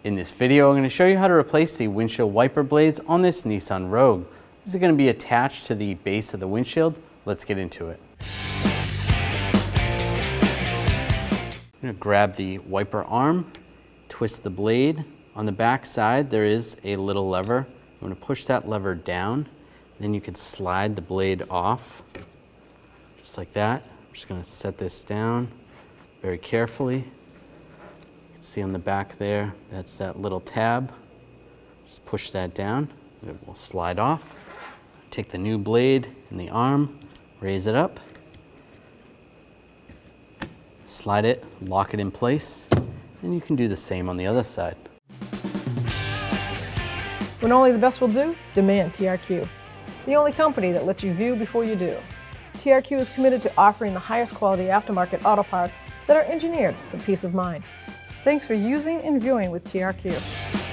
In this video, I'm going to show you how to replace the windshield wiper blades on this Nissan Rogue. This is going to be attached to the base of the windshield. Let's get into it. I'm going to grab the wiper arm, twist the blade. On the back side, there is a little lever. I'm going to push that lever down. Then you can slide the blade off, just like that. I'm just going to set this down very carefully. You can see on the back there, that's that little tab. Just push that down, it will slide off. Take the new blade in the arm, raise it up, slide it, lock it in place, and you can do the same on the other side. When only the best will do, demand TRQ. The only company that lets you view before you do. TRQ is committed to offering the highest quality aftermarket auto parts that are engineered for peace of mind. Thanks for using and viewing with TRQ.